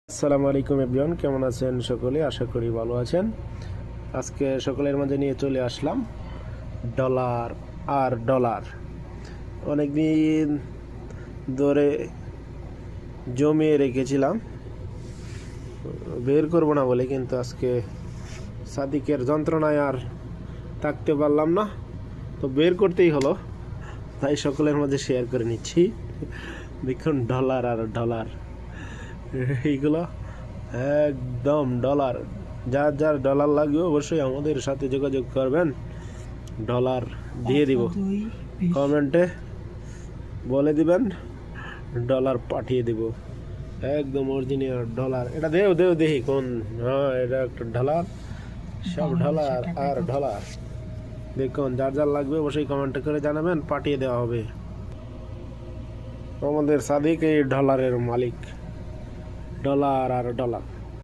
আসসালামু আলাইকুম এভরিওয়ান, কেমন আছেন সকলে? আশা করি ভালো আছেন। আজকে সকলের মাঝে নিয়ে চলে আসলাম ডলার আর ডলার। অনেকদিন ধরে জমিয়ে রেখেছিলাম, বের করব না বলে, কিন্তু আজকে সাদিকের যন্ত্রণায় আর থাকতে পারলাম না, তো বের করতেই হলো, তাই সকলের মাঝে শেয়ার করে নিচ্ছি। দেখুন ডলার আর ডলার, এইগুলো একদম ডলার। যার যার ডলার লাগবে অবশ্যই আমাদের সাথে যোগাযোগ করবেন, ডলার দিয়ে দিব। কমেন্টে বলে দিবেন, ডলার পাঠিয়ে দিব। একদম অরিজিনাল ডলার। এটা দেও দেও দেখি কোন। হ্যাঁ, এটা একটা ডলার, সব ডলার আর ডলার। দেখুন, যার যার লাগবে অবশ্যই কমেন্টে করে জানাবেন, পাঠিয়ে দেওয়া হবে। আমাদের সাদিক এই ডলারের মালিক, ডলার আর ডলার।